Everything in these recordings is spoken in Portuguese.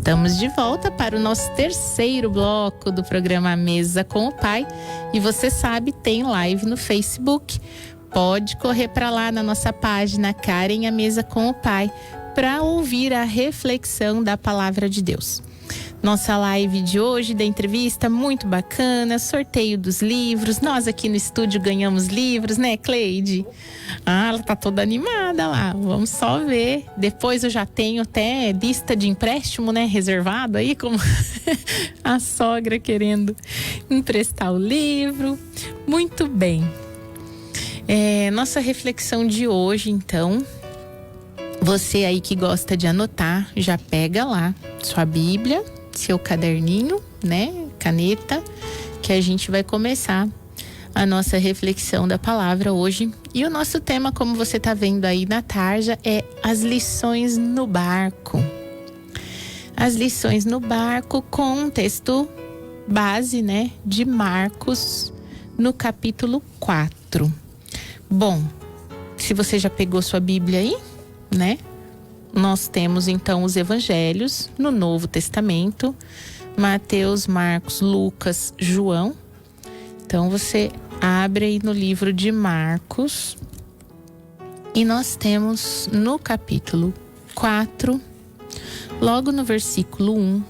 Estamos de volta para o nosso terceiro bloco do programa Mesa com o Pai. E você sabe, tem live no Facebook. Pode correr para lá na nossa página Karen a Mesa com o Pai para ouvir a reflexão da Palavra de Deus. Nossa live de hoje, da entrevista, muito bacana, sorteio dos livros. Nós aqui no estúdio ganhamos livros, né, Cleide? Ela tá toda animada lá, vamos só ver. Depois eu já tenho até lista de empréstimo, né, reservado aí, como a sogra querendo emprestar o livro. Muito bem. Nossa reflexão de hoje, então, você aí que gosta de anotar, já pega lá sua Bíblia, seu caderninho, né, caneta, que a gente vai começar a nossa reflexão da palavra hoje. E o nosso tema, como você tá vendo aí na tarja, é as lições no barco. As lições no barco com um texto base, né, de Marcos, no capítulo 4. Bom, se você já pegou sua Bíblia aí, né? Nós temos então os evangelhos no Novo Testamento, Mateus, Marcos, Lucas, João. Então você abre aí no livro de Marcos e nós temos no capítulo 4, logo no versículo 1,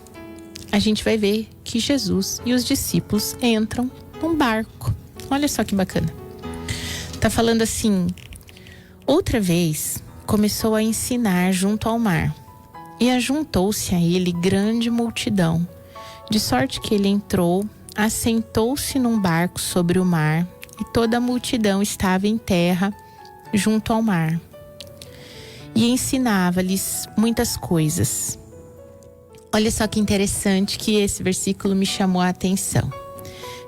a gente vai ver que Jesus e os discípulos entram num barco. Olha só que bacana. Tá falando assim: outra vez começou a ensinar junto ao mar, e ajuntou-se a ele grande multidão, de sorte que ele entrou, assentou-se num barco sobre o mar, e toda a multidão estava em terra, junto ao mar. E ensinava-lhes muitas coisas. Olha só que interessante que esse versículo me chamou a atenção.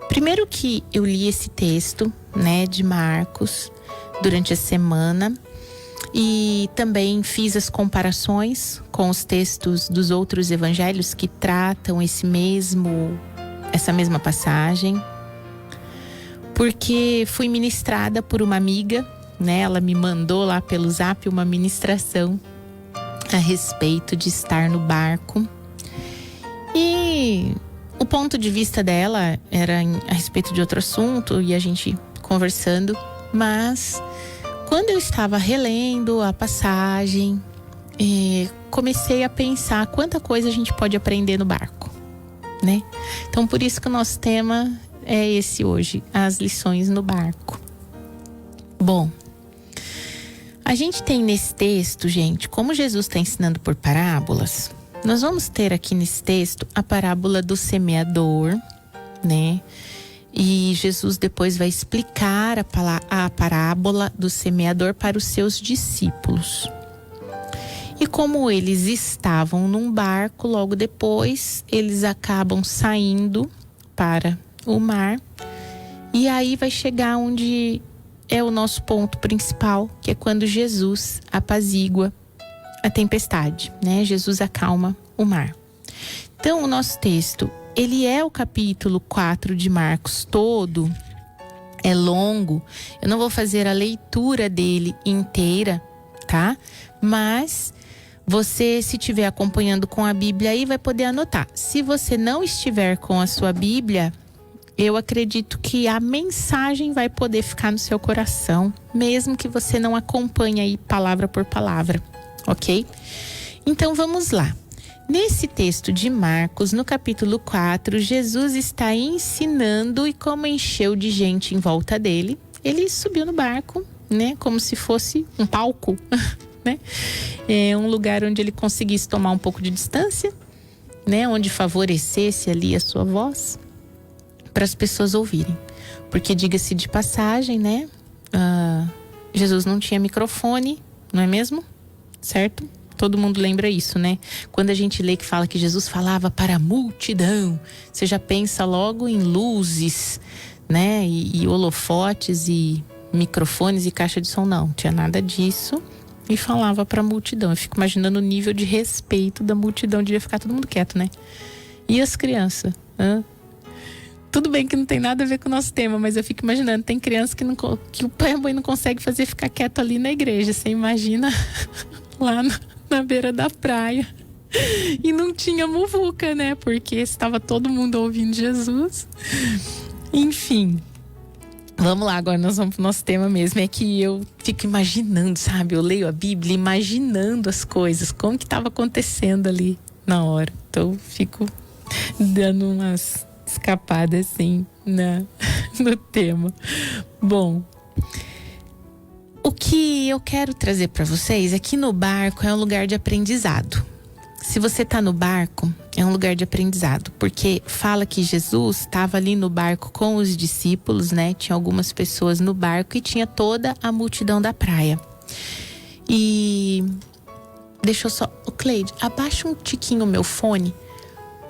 Primeiro que eu li esse texto, né, de Marcos, durante a semana, e também fiz as comparações com os textos dos outros evangelhos que tratam essa mesma passagem, porque fui ministrada por uma amiga, né? Ela me mandou lá pelo Zap uma ministração a respeito de estar no barco, e o ponto de vista dela era a respeito de outro assunto, e a gente conversando, mas quando eu estava relendo a passagem, comecei a pensar quanta coisa a gente pode aprender no barco, né? Então, por isso que o nosso tema é esse hoje, as lições no barco. Bom, a gente tem nesse texto, gente, como Jesus está ensinando por parábolas, nós vamos ter aqui nesse texto a parábola do semeador, né? E Jesus depois vai explicar a parábola do semeador para os seus discípulos. E como eles estavam num barco, logo depois eles acabam saindo para o mar. E aí vai chegar onde é o nosso ponto principal, que é quando Jesus apazigua a tempestade, né? Jesus acalma o mar. Então, o nosso texto, ele é o capítulo 4 de Marcos todo, é longo. Eu não vou fazer a leitura dele inteira, tá? Mas você, se estiver acompanhando com a Bíblia aí, vai poder anotar. Se você não estiver com a sua Bíblia, eu acredito que a mensagem vai poder ficar no seu coração, mesmo que você não acompanhe aí palavra por palavra, ok? Então vamos lá. Nesse texto de Marcos, no capítulo 4, Jesus está ensinando, e como encheu de gente em volta dele, ele subiu no barco, né? Como se fosse um palco, né? É um lugar onde ele conseguisse tomar um pouco de distância, né? Onde favorecesse ali a sua voz, para as pessoas ouvirem. Porque, diga-se de passagem, né? Jesus não tinha microfone, não é mesmo? Certo? Todo mundo lembra isso, né? Quando a gente lê que fala que Jesus falava para a multidão, você já pensa logo em luzes, né? E holofotes e microfones e caixa de som. Não, tinha nada disso. E falava para a multidão. Eu fico imaginando o nível de respeito da multidão. Devia ficar todo mundo quieto, né? E as crianças? Tudo bem que não tem nada a ver com o nosso tema, mas eu fico imaginando, tem criança que o pai e a mãe não consegue fazer ficar quieto ali na igreja. Você imagina lá na beira da praia. E não tinha muvuca, né? Porque estava todo mundo ouvindo Jesus. Enfim. Vamos lá, agora nós vamos pro nosso tema mesmo. É que eu fico imaginando, sabe? Eu leio a Bíblia imaginando as coisas, como que estava acontecendo ali na hora. Então eu fico dando umas escapadas assim no tema. Bom, o que eu quero trazer para vocês é que no barco é um lugar de aprendizado. Se você está no barco, é um lugar de aprendizado, porque fala que Jesus estava ali no barco com os discípulos, né? Tinha algumas pessoas no barco e tinha toda a multidão da praia. E deixa eu só... Cleide, abaixa um tiquinho o meu fone,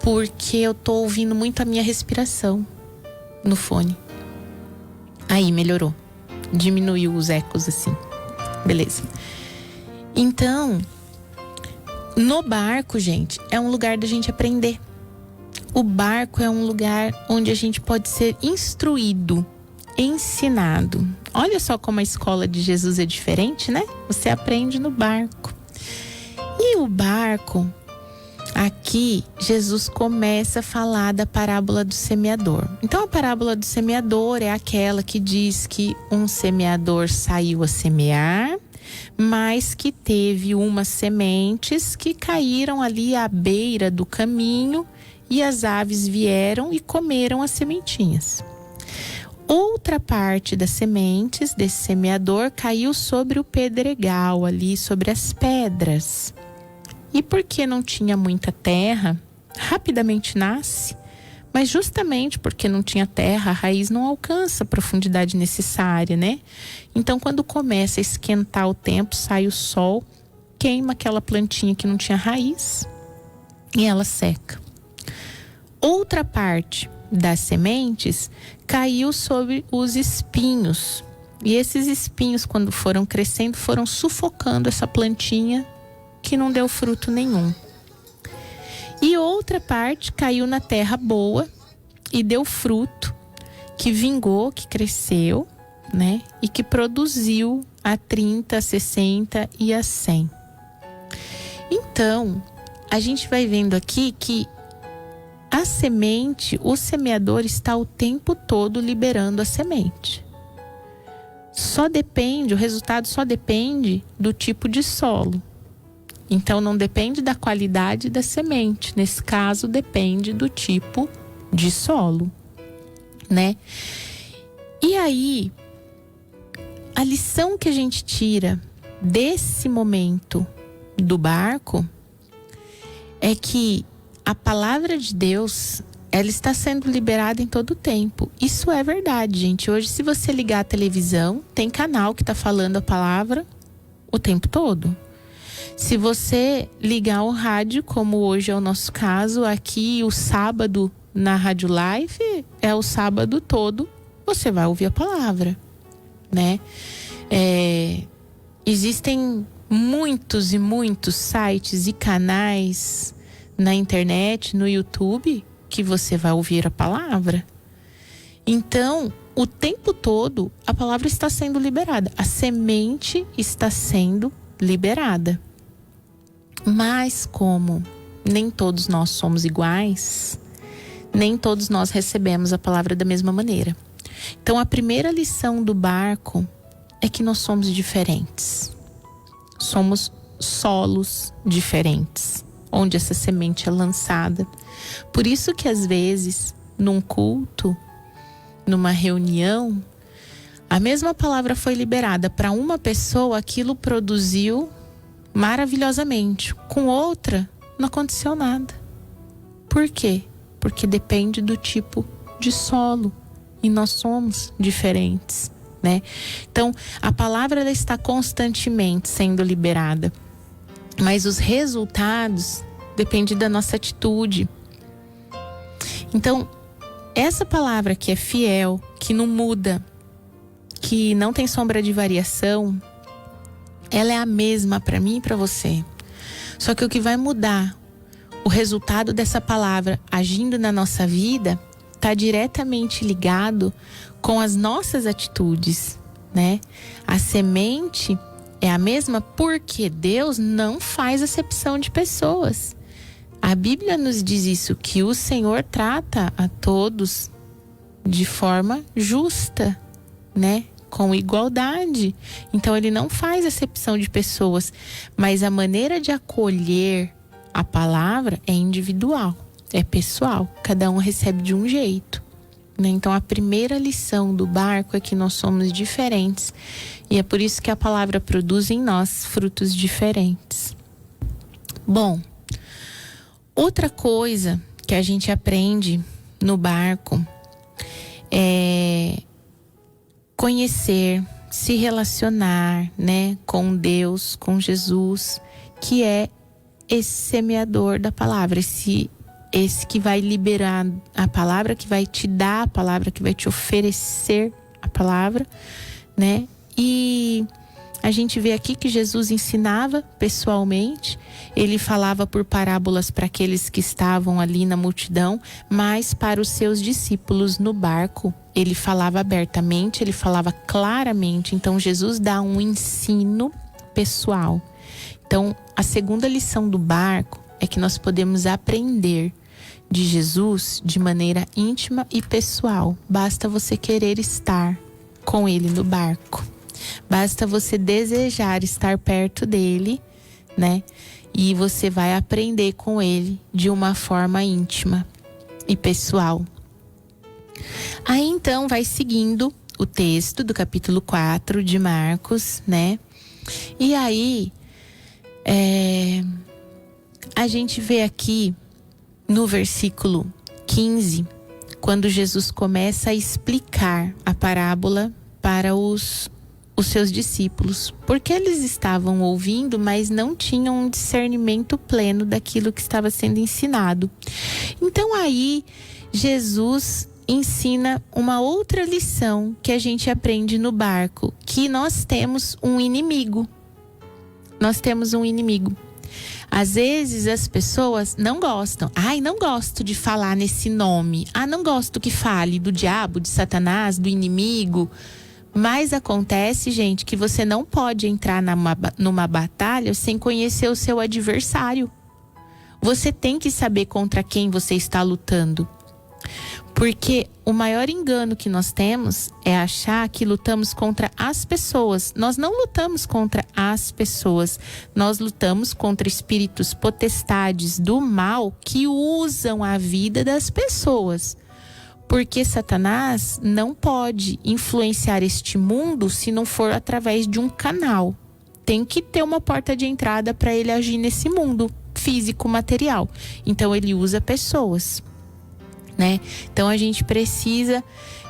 porque eu tô ouvindo muito a minha respiração no fone. Aí, melhorou. Diminuiu os ecos assim. Beleza. Então... No barco, gente, é um lugar da gente aprender. O barco é um lugar onde a gente pode ser instruído, ensinado. Olha só como a escola de Jesus é diferente, né? Você aprende no barco. E o barco, aqui, Jesus começa a falar da parábola do semeador. Então, a parábola do semeador é aquela que diz que um semeador saiu a semear, mas que teve umas sementes que caíram ali à beira do caminho e as aves vieram e comeram as sementinhas. Outra parte das sementes desse semeador caiu sobre o pedregal, ali sobre as pedras. E porque não tinha muita terra, rapidamente nasce. Mas justamente porque não tinha terra, a raiz não alcança a profundidade necessária, né? Então, quando começa a esquentar o tempo, sai o sol, queima aquela plantinha que não tinha raiz e ela seca. Outra parte das sementes caiu sobre os espinhos. E esses espinhos, quando foram crescendo, foram sufocando essa plantinha que não deu fruto nenhum. E outra parte caiu na terra boa e deu fruto, que vingou, que cresceu, né? E que produziu a 30, a 60 e a 100. Então, a gente vai vendo aqui que a semente, o semeador está o tempo todo liberando a semente. O resultado só depende do tipo de solo. Então, não depende da qualidade da semente. Nesse caso, depende do tipo de solo, né? E aí, a lição que a gente tira desse momento do barco é que a palavra de Deus, ela está sendo liberada em todo o tempo. Isso é verdade, gente. Hoje, se você ligar a televisão, tem canal que está falando a palavra o tempo todo. Se você ligar o rádio, como hoje é o nosso caso, aqui o sábado na Rádio Live, é o sábado todo, você vai ouvir a palavra, né? Existem muitos e muitos sites e canais na internet, no YouTube, que você vai ouvir a palavra. Então, o tempo todo, a palavra está sendo liberada. A semente está sendo liberada. Mas como nem todos nós somos iguais, nem todos nós recebemos a palavra da mesma maneira. Então, a primeira lição do barco é que nós somos diferentes. Somos solos diferentes, onde essa semente é lançada. Por isso que às vezes, num culto, numa reunião, a mesma palavra foi liberada para uma pessoa, aquilo produziu maravilhosamente. Com outra, não aconteceu nada. Por quê? Porque depende do tipo de solo. E nós somos diferentes, né? Então, a palavra ela está constantemente sendo liberada. Mas os resultados dependem da nossa atitude. Então, essa palavra que é fiel, que não muda, que não tem sombra de variação, ela é a mesma para mim e para você. Só que o que vai mudar o resultado dessa palavra agindo na nossa vida está diretamente ligado com as nossas atitudes, né? A semente é a mesma porque Deus não faz acepção de pessoas. A Bíblia nos diz isso, que o Senhor trata a todos de forma justa, né? Com igualdade. Então ele não faz acepção de pessoas, mas a maneira de acolher a palavra é individual, é pessoal. Cada um recebe de um jeito, né? Então a primeira lição do barco é que nós somos diferentes e é por isso que a palavra produz em nós frutos diferentes. Bom, outra coisa que a gente aprende no barco é conhecer, se relacionar, né, com Deus, com Jesus, que é esse semeador da palavra, esse que vai liberar a palavra, que vai te dar a palavra, que vai te oferecer a palavra, né? E a gente vê aqui que Jesus ensinava pessoalmente, ele falava por parábolas para aqueles que estavam ali na multidão, mas para os seus discípulos no barco, ele falava abertamente, ele falava claramente. Então Jesus dá um ensino pessoal. Então a segunda lição do barco é que nós podemos aprender de Jesus de maneira íntima e pessoal. Basta você querer estar com ele no barco. Basta você desejar estar perto dele, né? E você vai aprender com ele de uma forma íntima e pessoal. Aí então vai seguindo o texto do capítulo 4 de Marcos, né? E aí a gente vê aqui no versículo 15, quando Jesus começa a explicar a parábola para os seus discípulos, porque eles estavam ouvindo, mas não tinham um discernimento pleno daquilo que estava sendo ensinado. Então aí Jesus ensina uma outra lição que a gente aprende no barco, que nós temos um inimigo. Nós temos um inimigo. Às vezes as pessoas não gostam. Ai, não gosto de falar nesse nome. Ah, não gosto que fale do diabo, de Satanás, do inimigo. Mas acontece, gente, que você não pode entrar numa batalha sem conhecer o seu adversário. Você tem que saber contra quem você está lutando. Porque o maior engano que nós temos é achar que lutamos contra as pessoas. Nós não lutamos contra as pessoas. Nós lutamos contra espíritos potestades do mal que usam a vida das pessoas. Porque Satanás não pode influenciar este mundo se não for através de um canal. Tem que ter uma porta de entrada para ele agir nesse mundo físico, material. Então ele usa pessoas, né? Então a gente precisa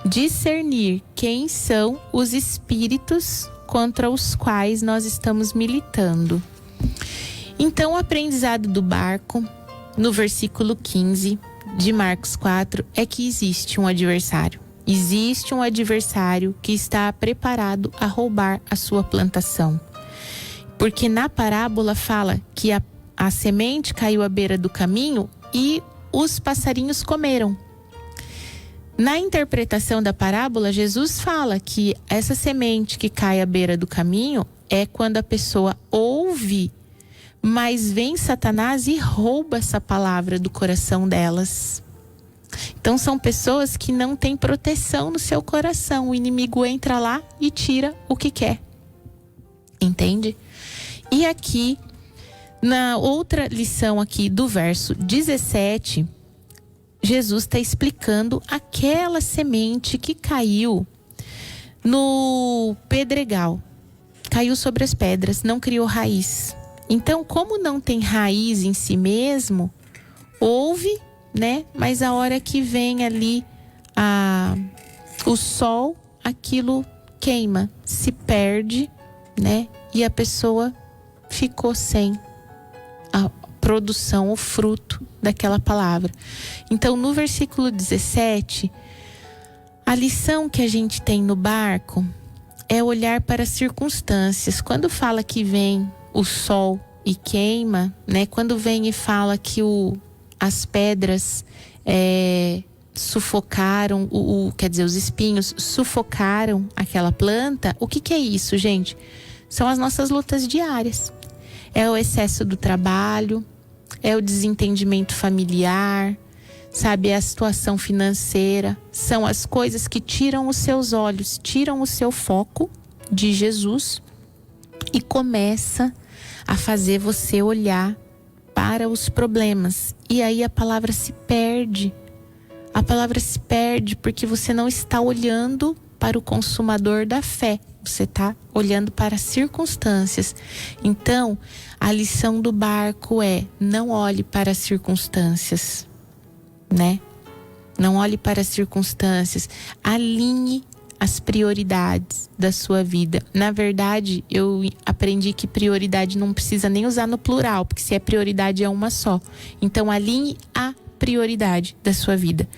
discernir quem são os espíritos contra os quais nós estamos militando. Então o aprendizado do barco, no versículo 15 de Marcos 4, é que existe um adversário. Existe um adversário que está preparado a roubar a sua plantação. Porque na parábola fala que a semente caiu à beira do caminho e os passarinhos comeram. Na interpretação da parábola, Jesus fala que essa semente que cai à beira do caminho é quando a pessoa ouve, mas vem Satanás e rouba essa palavra do coração delas. Então são pessoas que não têm proteção no seu coração. O inimigo entra lá e tira o que quer. Entende? E aqui, na outra lição aqui do verso 17, Jesus está explicando aquela semente que caiu no pedregal. Caiu sobre as pedras, não criou raiz. Então, como não tem raiz em si mesmo, ouve, né? Mas a hora que vem ali o sol, aquilo queima, se perde, né? E a pessoa ficou sem a produção, o fruto daquela palavra. Então, no versículo 17, a lição que a gente tem no barco é olhar para as circunstâncias. Quando fala que vem o sol e queima, né? Quando vem e fala que as pedras sufocaram, quer dizer, os espinhos sufocaram aquela planta, o que é isso, gente? São as nossas lutas diárias. É o excesso do trabalho, é o desentendimento familiar, sabe? É a situação financeira. São as coisas que tiram os seus olhos, tiram o seu foco de Jesus e começa a fazer você olhar para os problemas. E aí a palavra se perde. A palavra se perde porque você não está olhando para o consumador da fé. Você está olhando para as circunstâncias. Então, a lição do barco é: não olhe para as circunstâncias, né? Não olhe para as circunstâncias. Alinhe as prioridades da sua vida. Na verdade, eu aprendi que prioridade não precisa nem usar no plural, porque se é prioridade é uma só. Então, alinhe a prioridade da sua vida.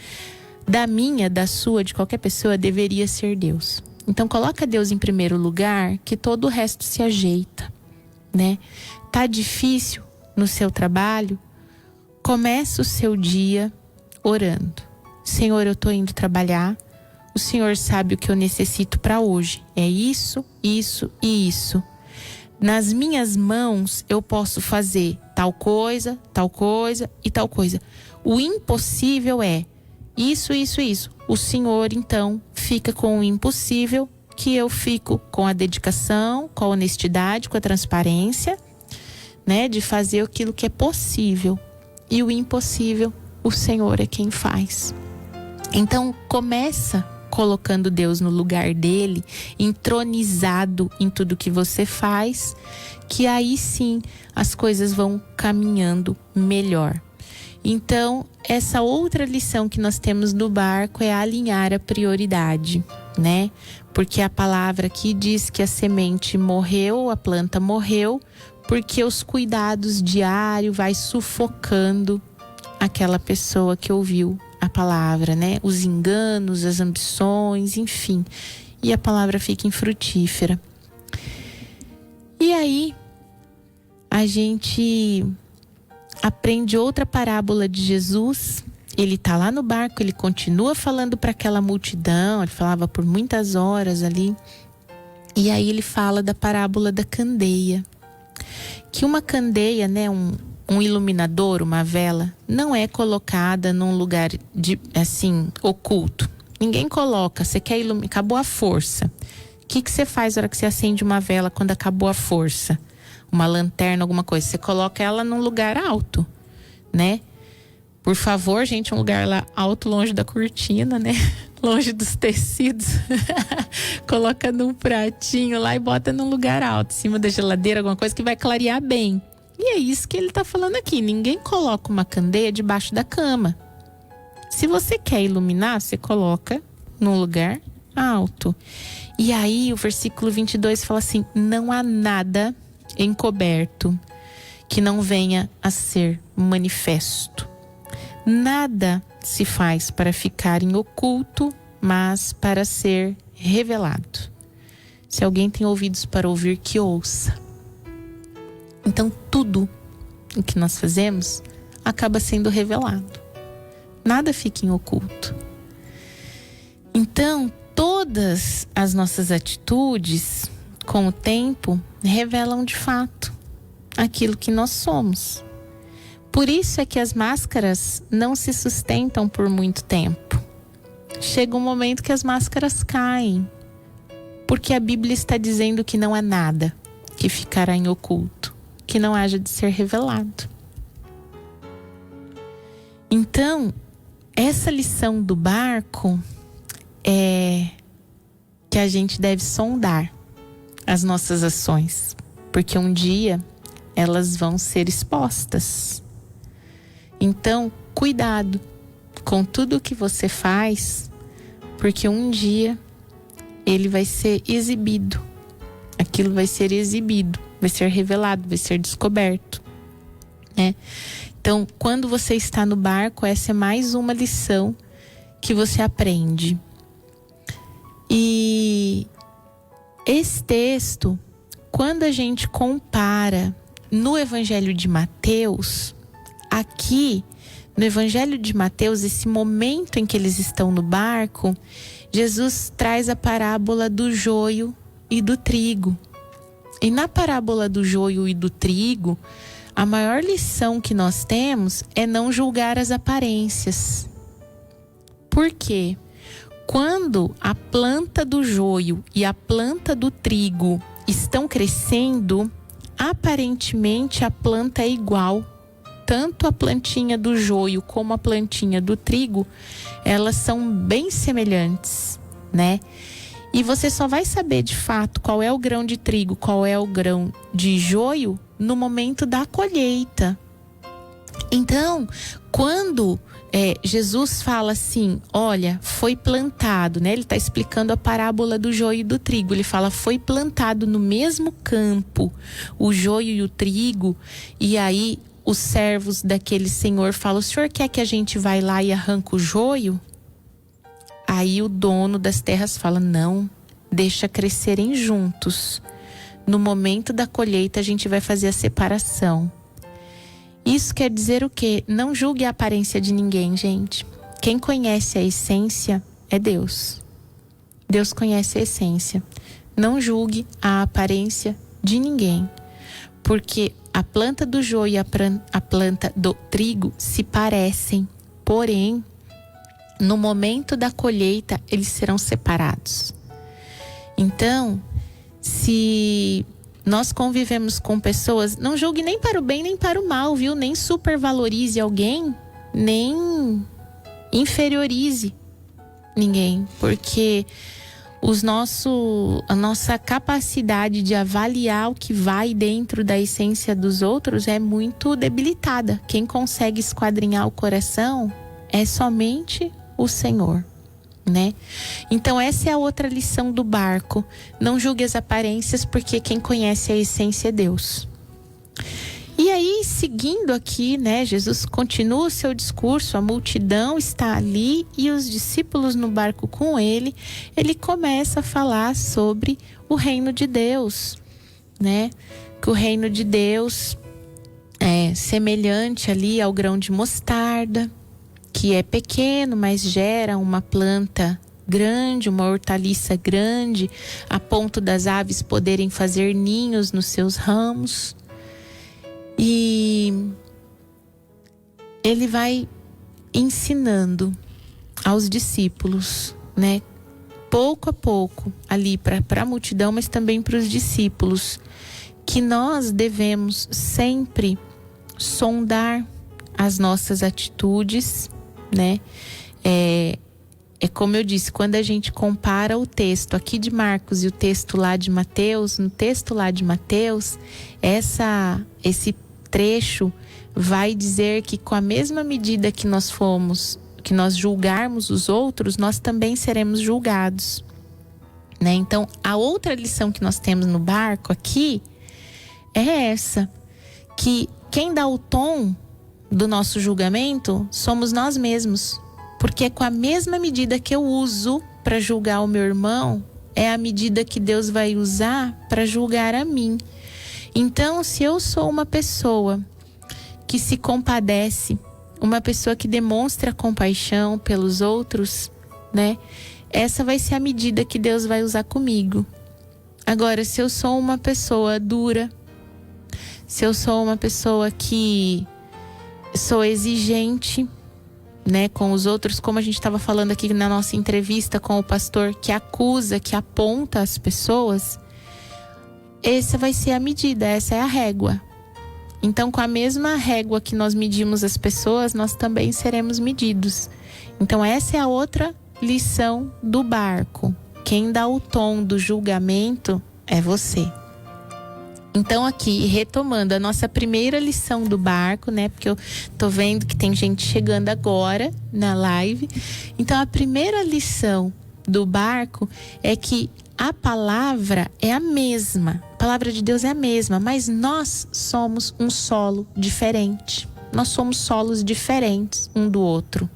Da minha, da sua, de qualquer pessoa, deveria ser Deus. Então, coloca Deus em primeiro lugar, que todo o resto se ajeita, né? Tá difícil no seu trabalho? Começa o seu dia orando. Senhor, eu tô indo trabalhar. O Senhor sabe o que eu necessito para hoje. É isso, isso e isso. Nas minhas mãos eu posso fazer tal coisa e tal coisa. O impossível é isso, isso, isso. O Senhor, então, fica com o impossível, que eu fico com a dedicação, com a honestidade, com a transparência, né? De fazer aquilo que é possível. E o impossível, o Senhor é quem faz. Então, começa colocando Deus no lugar dele, entronizado em tudo que você faz, que aí sim as coisas vão caminhando melhor. Então, essa outra lição que nós temos no barco é alinhar a prioridade, né? Porque a palavra aqui diz que a semente morreu, a planta morreu, porque os cuidados diários vai sufocando aquela pessoa que ouviu a palavra, né? Os enganos, as ambições, enfim. E a palavra fica infrutífera. E aí, a gente aprende outra parábola de Jesus. Ele tá lá no barco, ele continua falando para aquela multidão, ele falava por muitas horas ali. E aí ele fala da parábola da candeia. Que uma candeia, né, um iluminador, uma vela, não é colocada num lugar oculto. Ninguém coloca. Você quer iluminar, acabou a força. O que você faz na hora que você acende uma vela quando acabou a força? Uma lanterna, alguma coisa. Você coloca ela num lugar alto, né? Por favor, gente, um lugar lá alto, longe da cortina, né? Longe dos tecidos. Coloca num pratinho lá e bota num lugar alto, em cima da geladeira, alguma coisa que vai clarear bem. E é isso que ele tá falando aqui. Ninguém coloca uma candeia debaixo da cama. Se você quer iluminar, você coloca num lugar alto. E aí o versículo 22 fala assim: não há nada encoberto que não venha a ser manifesto. Nada se faz para ficar em oculto, mas para ser revelado. Se alguém tem ouvidos para ouvir, que ouça. Então tudo o que nós fazemos acaba sendo revelado. Nada fica em oculto. Então todas as nossas atitudes, com o tempo, revelam de fato aquilo que nós somos. Por isso é que as máscaras não se sustentam por muito tempo. Chega um momento que as máscaras caem, porque a Bíblia está dizendo que não há nada que ficará em oculto, que não haja de ser revelado. Então, essa lição do barco é que a gente deve sondar as nossas ações, porque um dia elas vão ser expostas. Então, cuidado com tudo que você faz, porque um dia ele vai ser exibido. Aquilo vai ser exibido, vai ser revelado, vai ser descoberto, né? Então, quando você está no barco, essa é mais uma lição que você aprende. E esse texto, quando a gente compara no Evangelho de Mateus, aqui no Evangelho de Mateus, esse momento em que eles estão no barco, Jesus traz a parábola do joio e do trigo. E na parábola do joio e do trigo, a maior lição que nós temos é não julgar as aparências. Por quê? Quando a planta do joio e a planta do trigo estão crescendo, aparentemente a planta é igual. Tanto a plantinha do joio como a plantinha do trigo, elas são bem semelhantes, né? E você só vai saber de fato qual é o grão de trigo, qual é o grão de joio no momento da colheita. Então, quando Jesus fala assim, olha, foi plantado, né? Ele está explicando a parábola do joio e do trigo. Ele fala, foi plantado no mesmo campo o joio e o trigo. E aí os servos daquele senhor falam, o senhor quer que a gente vá lá e arranque o joio? Aí o dono das terras fala, não, deixa crescerem juntos. No momento da colheita a gente vai fazer a separação. Isso quer dizer o quê? Não julgue a aparência de ninguém, gente. Quem conhece a essência é Deus. Deus conhece a essência. Não julgue a aparência de ninguém. Porque a planta do joio e a planta do trigo se parecem. Porém, no momento da colheita, eles serão separados. Então, se nós convivemos com pessoas, não julgue nem para o bem nem para o mal, viu? Nem supervalorize alguém, nem inferiorize ninguém, porque a nossa capacidade de avaliar o que vai dentro da essência dos outros é muito debilitada. Quem consegue esquadrinhar o coração é somente o Senhor, né? Então essa é a outra lição do barco. Não julgue as aparências, porque quem conhece a essência é Deus. E aí, seguindo aqui, né, Jesus continua o seu discurso, a multidão está ali e os discípulos no barco com ele. Ele começa a falar sobre o reino de Deus, né? Que o reino de Deus é semelhante ali ao grão de mostarda, que é pequeno, mas gera uma planta grande, uma hortaliça grande, a ponto das aves poderem fazer ninhos nos seus ramos. E ele vai ensinando aos discípulos, né? Pouco a pouco, ali para a multidão, mas também para os discípulos, que nós devemos sempre sondar as nossas atitudes, né? É como eu disse, quando a gente compara o texto aqui de Marcos e o texto lá de Mateus, no texto lá de Mateus, esse trecho vai dizer que com a mesma medida que nós julgarmos os outros, nós também seremos julgados, né? Então, a outra lição que nós temos no barco aqui é essa, que quem dá o tom do nosso julgamento somos nós mesmos, porque com a mesma medida que eu uso para julgar o meu irmão, é a medida que Deus vai usar para julgar a mim. Então, se eu sou uma pessoa que se compadece, uma pessoa que demonstra compaixão pelos outros, né? Essa vai ser a medida que Deus vai usar comigo. Agora, se eu sou uma pessoa dura, se eu sou uma pessoa que sou exigente, né, com os outros, como a gente estava falando aqui na nossa entrevista com o pastor, que acusa, que aponta as pessoas, essa vai ser a medida, essa é a régua. Então, com a mesma régua que nós medimos as pessoas, nós também seremos medidos. Então, essa é a outra lição do barco. Quem dá o tom do julgamento é você. Então, aqui, retomando a nossa primeira lição do barco, né? Porque eu tô vendo que tem gente chegando agora na live. Então, a primeira lição do barco é que a palavra é a mesma. A palavra de Deus é a mesma, mas nós somos um solo diferente. Nós somos solos diferentes um do outro.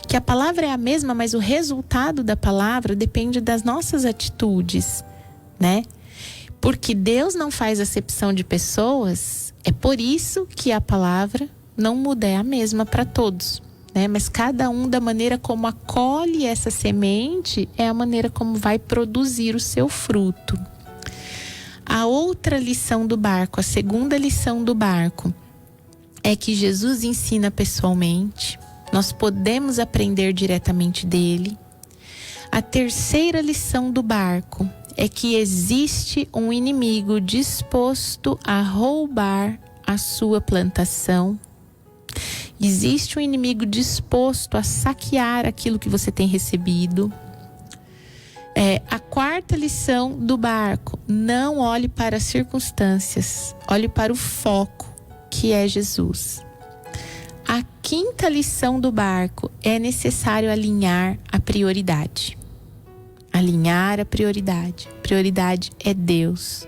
Que a palavra é a mesma, mas o resultado da palavra depende das nossas atitudes, né? Porque Deus não faz acepção de pessoas, é por isso que a palavra não muda, é a mesma para todos, né? Mas cada um, da maneira como acolhe essa semente, é a maneira como vai produzir o seu fruto. A outra lição do barco, a segunda lição do barco, é que Jesus ensina pessoalmente. Nós podemos aprender diretamente dele. A terceira lição do barco é que existe um inimigo disposto a roubar a sua plantação. Existe um inimigo disposto a saquear aquilo que você tem recebido. A quarta lição do barco: não olhe para as circunstâncias, olhe para o foco, que é Jesus. A quinta lição do barco: é necessário alinhar a prioridade. Alinhar a prioridade. Prioridade é Deus.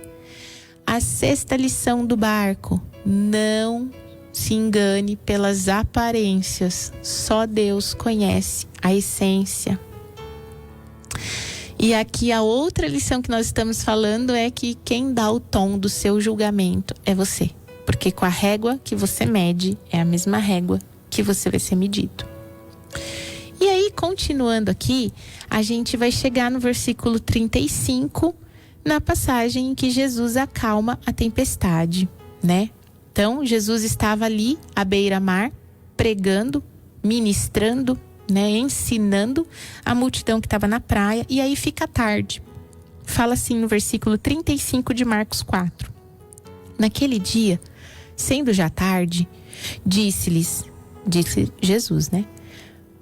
A sexta lição do barco: não se engane pelas aparências. Só Deus conhece a essência. E aqui a outra lição que nós estamos falando é que quem dá o tom do seu julgamento é você. Porque com a régua que você mede, é a mesma régua que você vai ser medido. E aí, continuando aqui, a gente vai chegar no versículo 35, na passagem em que Jesus acalma a tempestade, né? Então, Jesus estava ali à beira-mar, pregando, ministrando, né, ensinando a multidão que estava na praia. E aí fica tarde. Fala assim no versículo 35 de Marcos 4. Naquele dia, sendo já tarde, disse Jesus, né?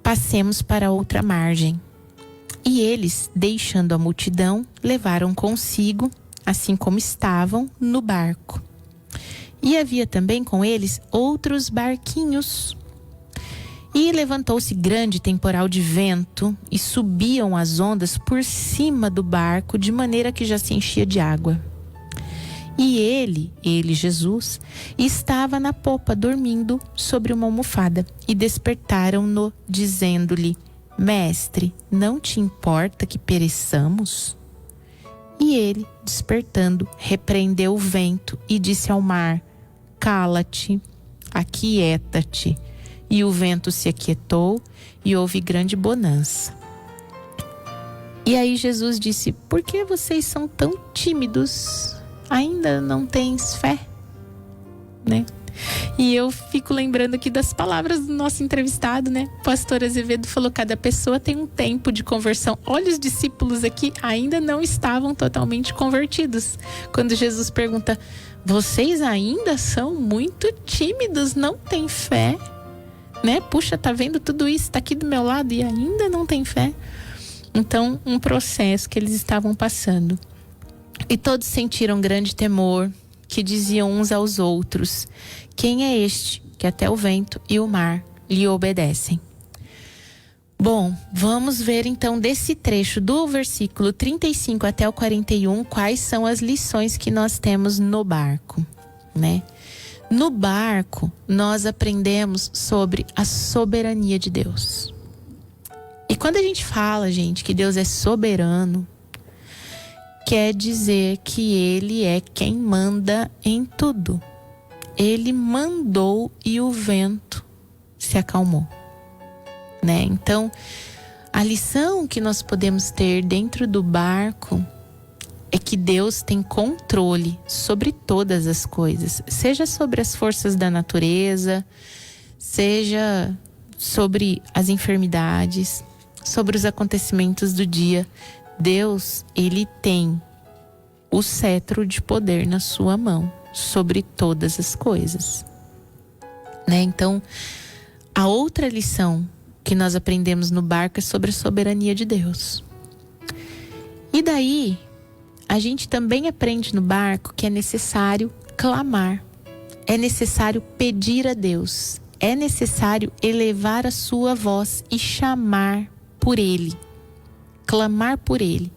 Passemos para outra margem. E eles, deixando a multidão, levaram consigo, assim como estavam, no barco. E havia também com eles outros barquinhos. E levantou-se grande temporal de vento, e subiam as ondas por cima do barco, de maneira que já se enchia de água. E ele, Jesus, estava na popa dormindo sobre uma almofada. E despertaram-no, dizendo-lhe: Mestre, não te importa que pereçamos? E ele, despertando, repreendeu o vento e disse ao mar: Cala-te, aquieta-te. E o vento se aquietou e houve grande bonança. E aí Jesus disse: Por que vocês são tão tímidos? Ainda não tens fé? Né? E eu fico lembrando aqui das palavras do nosso entrevistado, né? O pastor Azevedo falou: cada pessoa tem um tempo de conversão. Olha, os discípulos aqui ainda não estavam totalmente convertidos. Quando Jesus pergunta: vocês ainda são muito tímidos, não têm fé? Né? Puxa, tá vendo tudo isso, tá aqui do meu lado e ainda não tem fé. Então, um processo que eles estavam passando. E todos sentiram grande temor, que diziam uns aos outros: quem é este que até o vento e o mar lhe obedecem? Bom, vamos ver então desse trecho do versículo 35 até o 41, quais são as lições que nós temos no barco, né? No barco, nós aprendemos sobre a soberania de Deus. E quando a gente fala, gente, que Deus é soberano, quer dizer que Ele é quem manda em tudo. Ele mandou e o vento se acalmou, né? Então, a lição que nós podemos ter dentro do barco é que Deus tem controle sobre todas as coisas, seja sobre as forças da natureza, seja sobre as enfermidades, sobre os acontecimentos do dia. Deus, Ele tem o cetro de poder na sua mão sobre todas as coisas, né? Então, a outra lição que nós aprendemos no barco é sobre a soberania de Deus. E daí, a gente também aprende no barco que é necessário clamar, é necessário pedir a Deus, é necessário elevar a sua voz e chamar por Ele, clamar por Ele.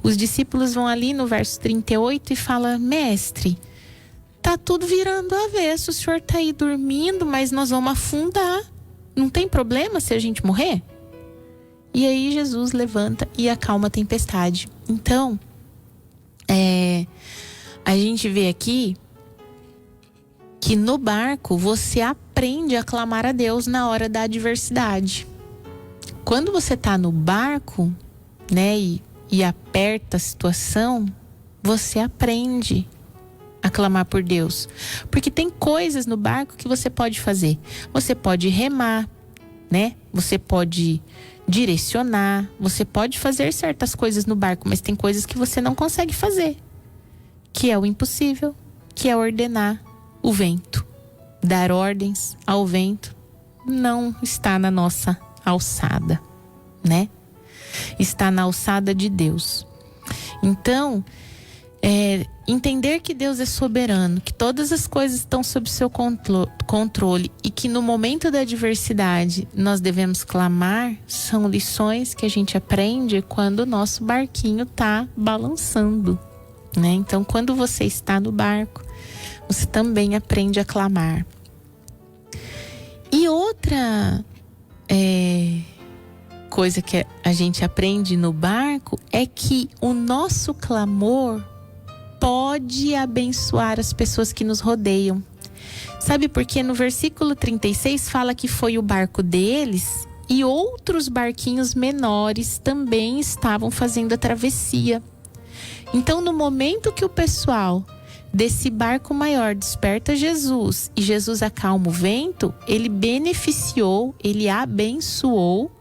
Os discípulos vão ali no verso 38 e falam: Mestre, tá tudo virando avesso, o senhor tá aí dormindo, mas nós vamos afundar. Não tem problema se a gente morrer? E aí Jesus levanta e acalma a tempestade. Então, a gente vê aqui que no barco você aprende a clamar a Deus na hora da adversidade. Quando você tá no barco, né, e aperta a situação, você aprende a clamar por Deus. Porque tem coisas no barco que você pode fazer. Você pode remar, né? Você pode direcionar, você pode fazer certas coisas no barco, mas tem coisas que você não consegue fazer, que é o impossível, que é ordenar o vento. Dar ordens ao vento não está na nossa alçada, né? Está na alçada de Deus. Então, entender que Deus é soberano, que todas as coisas estão sob seu controle e que no momento da adversidade nós devemos clamar, são lições que a gente aprende quando o nosso barquinho está balançando, né? Então, quando você está no barco, você também aprende a clamar. E outra coisa que a gente aprende no barco é que o nosso clamor pode abençoar as pessoas que nos rodeiam. Sabe por quê? No versículo 36 fala que foi o barco deles e outros barquinhos menores também estavam fazendo a travessia. Então, no momento que o pessoal desse barco maior desperta Jesus e Jesus acalma o vento, ele beneficiou, ele abençoou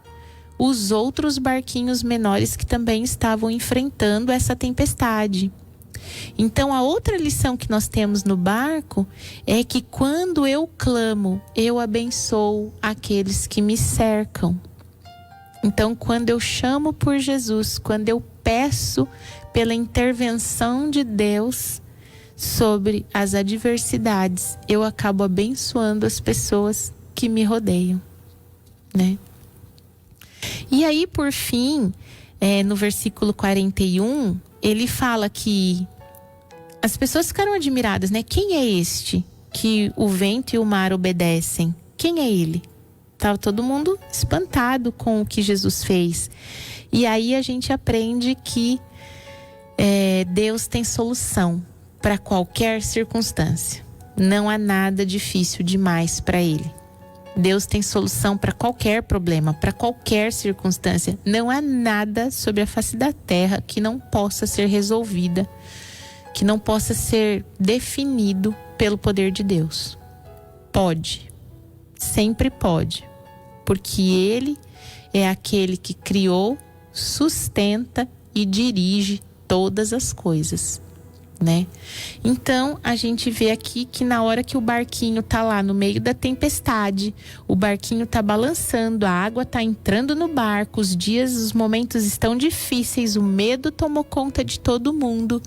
os outros barquinhos menores que também estavam enfrentando essa tempestade. Então, a outra lição que nós temos no barco é que quando eu clamo, eu abençoo aqueles que me cercam. Então, quando eu chamo por Jesus, quando eu peço pela intervenção de Deus sobre as adversidades, eu acabo abençoando as pessoas que me rodeiam, né? E aí, por fim, no versículo 41, ele fala que as pessoas ficaram admiradas, né? Quem é este que o vento e o mar obedecem? Quem é ele? Estava todo mundo espantado com o que Jesus fez. E aí a gente aprende que Deus tem solução para qualquer circunstância. Não há nada difícil demais para Ele. Deus tem solução para qualquer problema, para qualquer circunstância. Não há nada sobre a face da terra que não possa ser resolvida, que não possa ser definido pelo poder de Deus. Pode, sempre pode, porque Ele é aquele que criou, sustenta e dirige todas as coisas, né? Então, a gente vê aqui que na hora que o barquinho tá lá no meio da tempestade, o barquinho tá balançando, a água tá entrando no barco, os momentos estão difíceis, o medo tomou conta de todo mundo.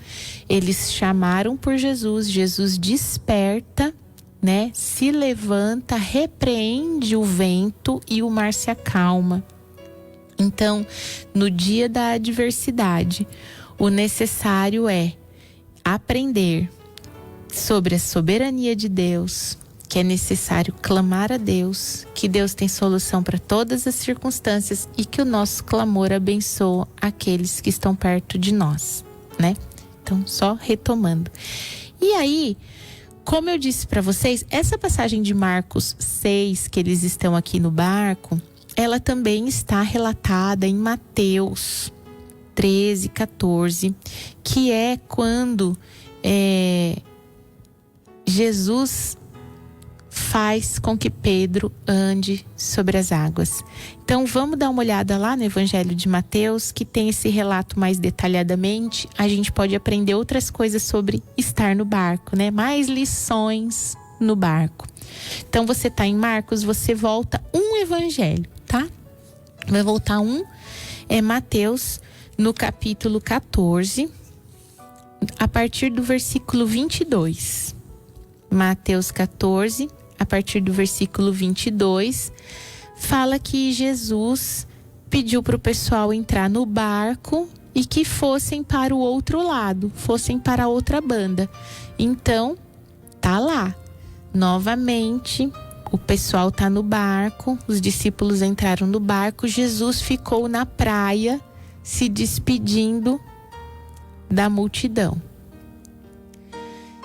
Eles chamaram por Jesus, Jesus desperta, né? Se levanta, repreende o vento e o mar se acalma. Então, no dia da adversidade, o necessário é aprender sobre a soberania de Deus, que é necessário clamar a Deus, que Deus tem solução para todas as circunstâncias e que o nosso clamor abençoa aqueles que estão perto de nós, né? Então, só retomando. E aí, como eu disse para vocês, essa passagem de Marcos 6, que eles estão aqui no barco, ela também está relatada em Mateus 13, 14, que é quando Jesus faz com que Pedro ande sobre as águas. Então vamos dar uma olhada lá no Evangelho de Mateus, que tem esse relato mais detalhadamente. A gente pode aprender outras coisas sobre estar no barco, né? Mais lições no barco. Então você está em Marcos, você volta um evangelho, tá? Vai voltar Mateus, no capítulo 14, a partir do versículo 22. Mateus 14, a partir do versículo 22, fala que Jesus pediu para o pessoal entrar no barco e que fossem para o outro lado, fossem para a outra banda. Então, tá lá. Novamente, o pessoal tá no barco, os discípulos entraram no barco, Jesus ficou na praia, se despedindo da multidão.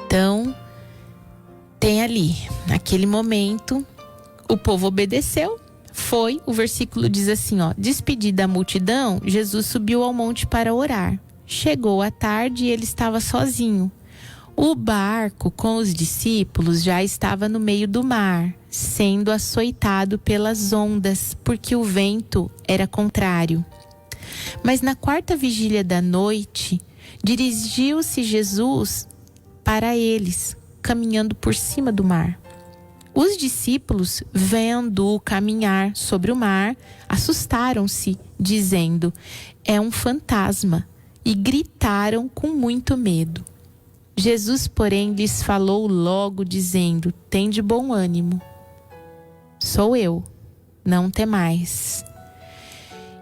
Então, tem ali, naquele momento, o povo obedeceu, o versículo diz assim, despedida da multidão, Jesus subiu ao monte para orar. chegou a tarde e ele estava sozinho. O barco com os discípulos já estava no meio do mar, sendo açoitado pelas ondas, porque o vento era contrário. Mas na quarta vigília da noite, dirigiu-se Jesus para eles, caminhando por cima do mar. Os discípulos, vendo-o caminhar sobre o mar, assustaram-se, dizendo: "É um fantasma", e gritaram com muito medo. Jesus, porém, lhes falou logo, dizendo: "Tende bom ânimo. Sou eu, não temais."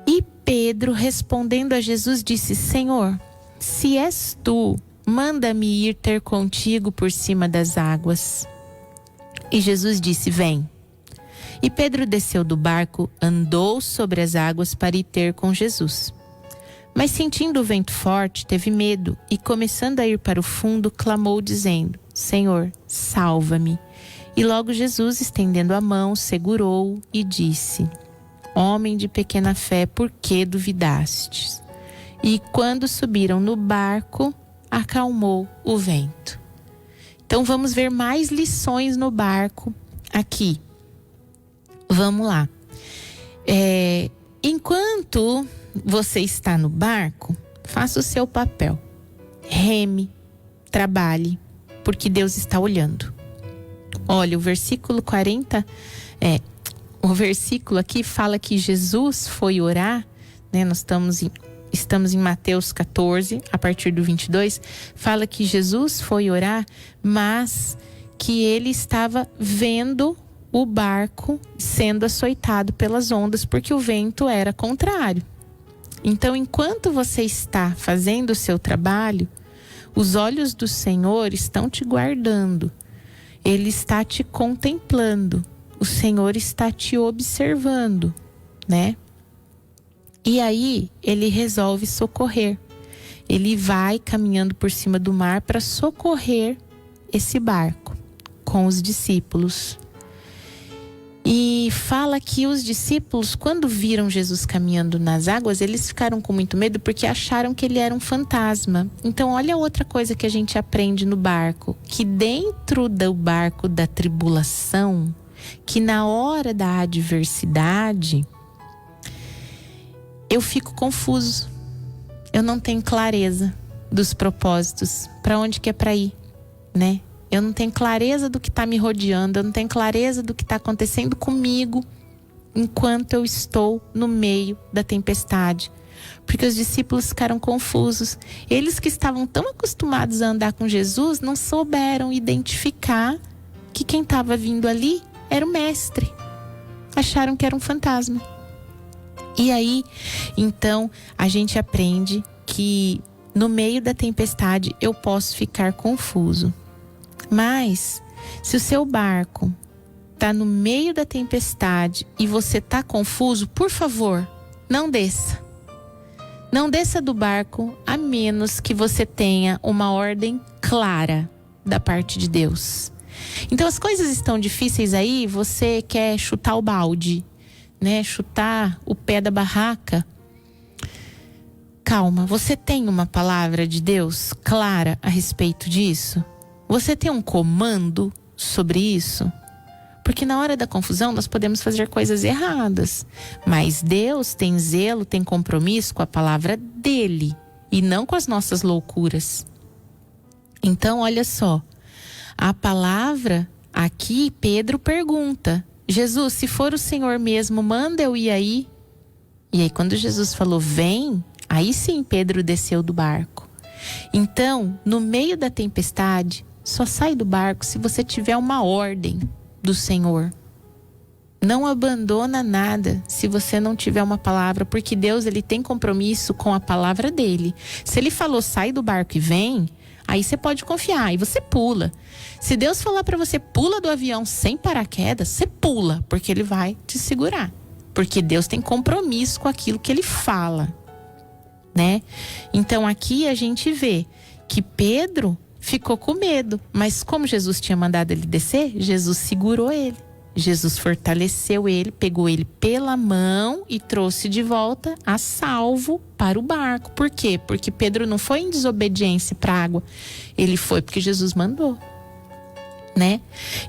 E Pedro, respondendo a Jesus, disse: "Senhor, se és tu, manda-me ir ter contigo por cima das águas." E Jesus disse: "Vem." E Pedro desceu do barco, andou sobre as águas para ir ter com Jesus. Mas sentindo o vento forte, teve medo e, começando a ir para o fundo, clamou dizendo: "Senhor, salva-me." E logo Jesus, estendendo a mão, segurou-o e disse: "Homem de pequena fé, por que duvidastes?" E quando subiram no barco, acalmou o vento. Então vamos ver mais lições no barco aqui. Vamos lá. Enquanto você está no barco, faça o seu papel. Reme, trabalhe, porque Deus está olhando. Olha, o versículo 40, o versículo aqui fala que Jesus foi orar, né? Nós estamos em Mateus 14, a partir do 22, fala que Jesus foi orar, mas que ele estava vendo o barco sendo açoitado pelas ondas, porque o vento era contrário. Então, enquanto você está fazendo o seu trabalho, os olhos do Senhor estão te guardando. Ele está te contemplando. O Senhor está te observando, né? E aí, ele resolve socorrer. Ele vai caminhando por cima do mar para socorrer esse barco com os discípulos. E fala que os discípulos, quando viram Jesus caminhando nas águas, eles ficaram com muito medo porque acharam que ele era um fantasma. Então, olha outra coisa que a gente aprende no barco, que dentro do barco da tribulação, que na hora da adversidade, eu fico confuso. Eu não tenho clareza dos propósitos, para onde que é para ir, né? Eu não tenho clareza do que está me rodeando, eu não tenho clareza do que está acontecendo comigo enquanto eu estou no meio da tempestade. Porque os discípulos ficaram confusos. Eles que estavam tão acostumados a andar com Jesus não souberam identificar que quem estava vindo ali era o mestre. Acharam que era um fantasma. E aí, então, a gente aprende que no meio da tempestade eu posso ficar confuso. Mas, se o seu barco está no meio da tempestade e você está confuso, por favor, não desça. Não desça do barco, a menos que você tenha uma ordem clara da parte de Deus. Então, as coisas estão difíceis aí, você quer chutar o balde, né? Chutar o pé da barraca. Calma, você tem uma palavra de Deus clara a respeito disso? Você tem um comando sobre isso? Porque na hora da confusão nós podemos fazer coisas erradas. Mas Deus tem zelo, tem compromisso com a palavra dele e não com as nossas loucuras. Então, olha só. A palavra aqui, Pedro pergunta: Jesus, se for o Senhor mesmo, manda eu ir aí. E aí quando Jesus falou vem, aí sim Pedro desceu do barco. Então, no meio da tempestade, só sai do barco se você tiver uma ordem do Senhor. Não abandona nada se você não tiver uma palavra, porque Deus, ele tem compromisso com a palavra dele. Se ele falou sai do barco e vem, aí você pode confiar e você pula. Se Deus falar para você pula do avião sem paraquedas, você pula, porque ele vai te segurar. Porque Deus tem compromisso com aquilo que ele fala, né? Então aqui a gente vê que Pedro ficou com medo, mas como Jesus tinha mandado ele descer, Jesus segurou ele. Jesus fortaleceu ele, pegou ele pela mão e trouxe de volta a salvo para o barco. Por quê? Porque Pedro não foi em desobediência para a água. Ele foi porque Jesus mandou, né?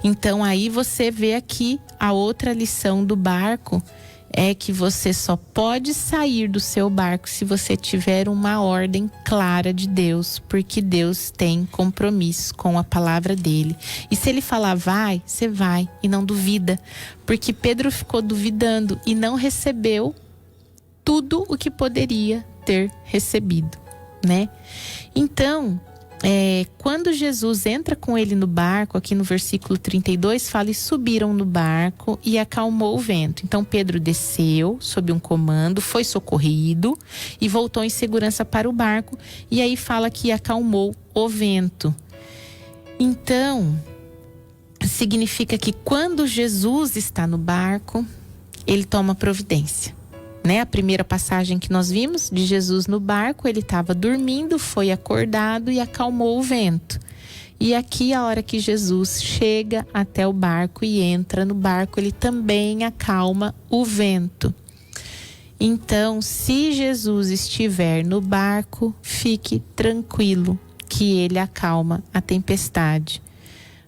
Então aí você vê aqui a outra lição do barco, é que você só pode sair do seu barco se você tiver uma ordem clara de Deus, porque Deus tem compromisso com a palavra dele. E se ele falar vai, você vai e não duvida, porque Pedro ficou duvidando e não recebeu tudo o que poderia ter recebido, né? Então, quando Jesus entra com ele no barco, aqui no versículo 32, fala: e subiram no barco e acalmou o vento. Então Pedro desceu sob um comando, foi socorrido e voltou em segurança para o barco. E aí fala que acalmou o vento. Então, significa que quando Jesus está no barco, ele toma providência. A primeira passagem que nós vimos de Jesus no barco, ele estava dormindo, foi acordado e acalmou o vento. E aqui, a hora que Jesus chega até o barco e entra no barco, ele também acalma o vento. Então, se Jesus estiver no barco, fique tranquilo que ele acalma a tempestade.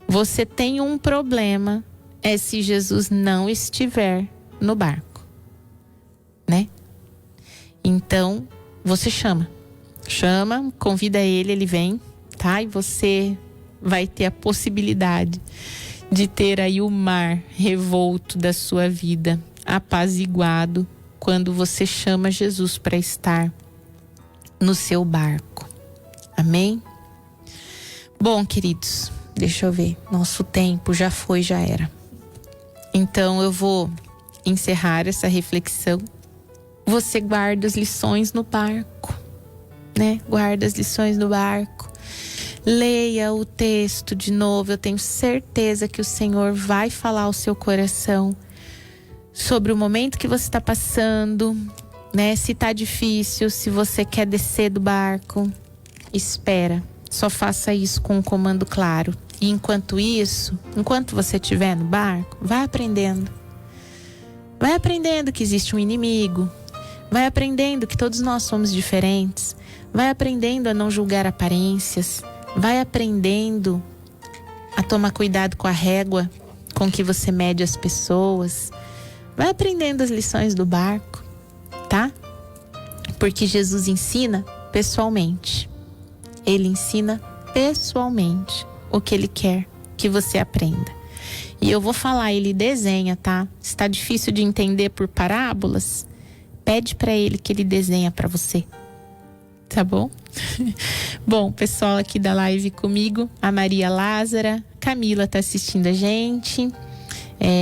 Você tem um problema, é se Jesus não estiver no barco, né? Então, você chama, convida ele, ele vem, tá? E você vai ter a possibilidade de ter aí o mar revolto da sua vida apaziguado quando você chama Jesus para estar no seu barco. Amém? Bom, queridos, deixa eu ver, nosso tempo já foi, já era. Então eu vou encerrar essa reflexão. Você guarda as lições no barco, né? Guarda as lições no barco. Leia o texto de novo. Eu tenho certeza que o Senhor vai falar ao seu coração sobre o momento que você está passando, né? Se está difícil, se você quer descer do barco, espera. Só faça isso com um comando claro. E enquanto isso, enquanto você estiver no barco, vai aprendendo. Vai aprendendo que existe um inimigo. Vai aprendendo que todos nós somos diferentes. Vai aprendendo a não julgar aparências. Vai aprendendo a tomar cuidado com a régua com que você mede as pessoas. Vai aprendendo as lições do barco, tá? Porque Jesus ensina pessoalmente. Ele ensina pessoalmente o que ele quer que você aprenda. E eu vou falar, ele desenha, tá? Se tá difícil de entender por parábolas, pede para ele que ele desenha para você. Tá bom? Bom, pessoal aqui da live comigo, a Maria Lázara, Camila tá assistindo a gente.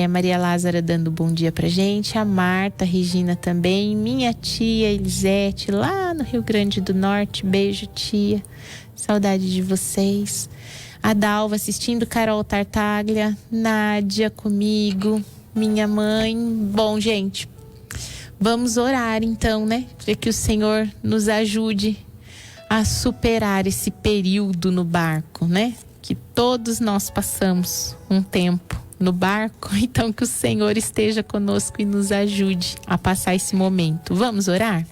A Maria Lázara dando bom dia pra gente. A Marta, a Regina também. Minha tia Elisete, lá no Rio Grande do Norte. Beijo, tia. Saudade de vocês. A Dalva assistindo, Carol Tartaglia, Nádia comigo, minha mãe. Bom, gente, vamos orar então, né? Para que o Senhor nos ajude a superar esse período no barco, né? Que todos nós passamos um tempo no barco, então que o Senhor esteja conosco e nos ajude a passar esse momento. Vamos orar?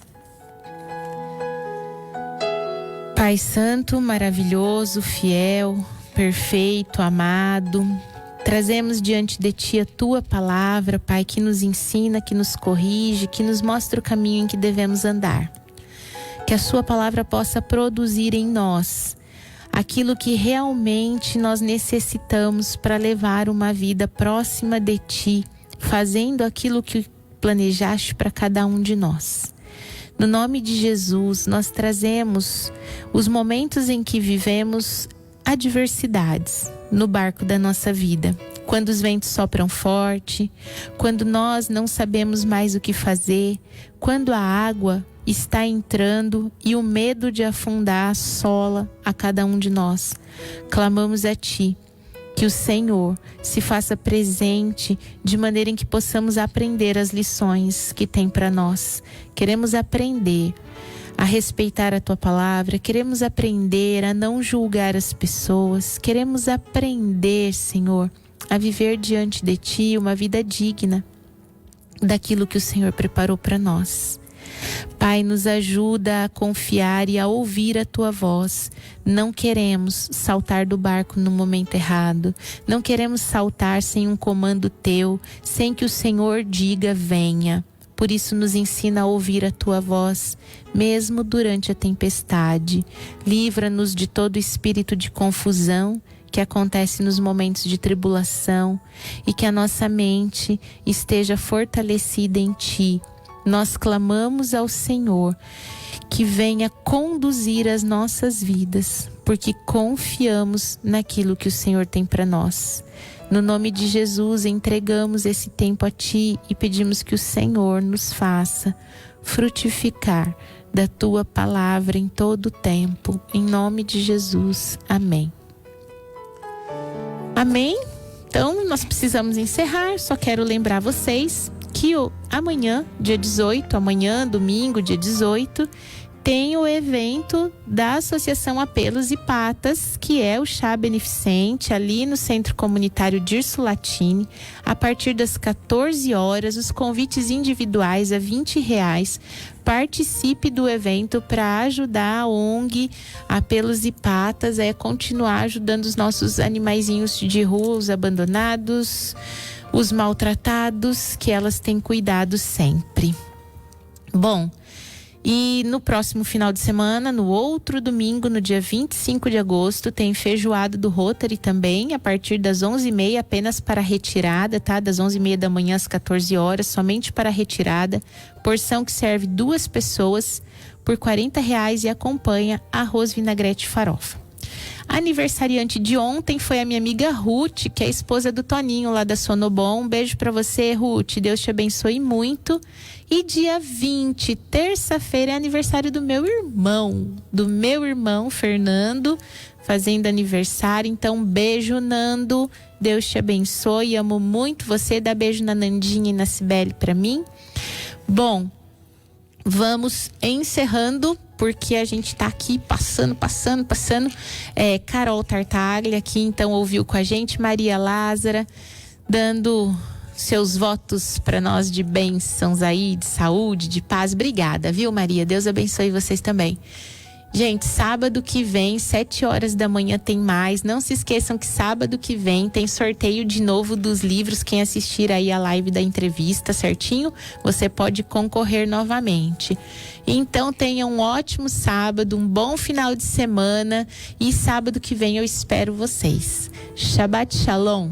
Pai Santo, maravilhoso, fiel, perfeito, amado, trazemos diante de Ti a Tua palavra, Pai, que nos ensina, que nos corrige, que nos mostra o caminho em que devemos andar. Que a Sua palavra possa produzir em nós aquilo que realmente nós necessitamos para levar uma vida próxima de Ti, fazendo aquilo que planejaste para cada um de nós. No nome de Jesus, nós trazemos os momentos em que vivemos adversidades no barco da nossa vida. Quando os ventos sopram forte, quando nós não sabemos mais o que fazer, quando a água está entrando e o medo de afundar assola a cada um de nós. Clamamos a Ti, que o Senhor se faça presente de maneira em que possamos aprender as lições que tem para nós. Queremos aprender a respeitar a Tua palavra, queremos aprender a não julgar as pessoas, queremos aprender, Senhor, a viver diante de Ti uma vida digna daquilo que o Senhor preparou para nós. Pai, nos ajuda a confiar e a ouvir a Tua voz. Não queremos saltar do barco no momento errado. Não queremos saltar sem um comando Teu, sem que o Senhor diga venha. Por isso nos ensina a ouvir a Tua voz, mesmo durante a tempestade. Livra-nos de todo espírito de confusão que acontece nos momentos de tribulação e que a nossa mente esteja fortalecida em Ti. Nós clamamos ao Senhor que venha conduzir as nossas vidas, porque confiamos naquilo que o Senhor tem para nós. No nome de Jesus, entregamos esse tempo a Ti e pedimos que o Senhor nos faça frutificar da Tua palavra em todo o tempo. Em nome de Jesus, amém. Amém? Então, nós precisamos encerrar. Só quero lembrar vocês que amanhã, dia 18, amanhã, domingo, dia 18, tem o evento da Associação Apelos e Patas, que é o chá beneficente, ali no Centro Comunitário Dirso Latini, a partir das 14 horas, os convites individuais a R$20. Participe do evento para ajudar a ONG Apelos e Patas a continuar ajudando os nossos animaizinhos de rua, os abandonados, os maltratados, que elas têm cuidado sempre. Bom, e no próximo final de semana, no outro domingo, no dia 25 de agosto, tem feijoada do Rotary também, a partir das 11h30, apenas para retirada, tá? Das 11h30 da manhã às 14 horas, somente para retirada. Porção que serve 2 pessoas por R$40 e acompanha arroz, vinagrete e farofa. A aniversariante de ontem foi a minha amiga Ruth, que é a esposa do Toninho lá da Sonobom. Um beijo pra você, Ruth. Deus te abençoe muito. E dia 20, terça-feira, é aniversário do meu irmão Fernando, fazendo aniversário. Então, beijo, Nando. Deus te abençoe. Amo muito você. Dá beijo na Nandinha e na Cibele pra mim. Bom, vamos encerrando, porque a gente tá aqui passando. Carol Tartaglia aqui, então, ouviu com a gente. Maria Lázara, dando seus votos para nós de bênçãos aí, de saúde, de paz. Obrigada, viu, Maria? Deus abençoe vocês também. Gente, sábado que vem, 7 horas da manhã tem mais. Não se esqueçam que sábado que vem tem sorteio de novo dos livros. Quem assistir aí a live da entrevista, certinho, você pode concorrer novamente. Então tenha um ótimo sábado, um bom final de semana, e sábado que vem eu espero vocês. Shabbat Shalom.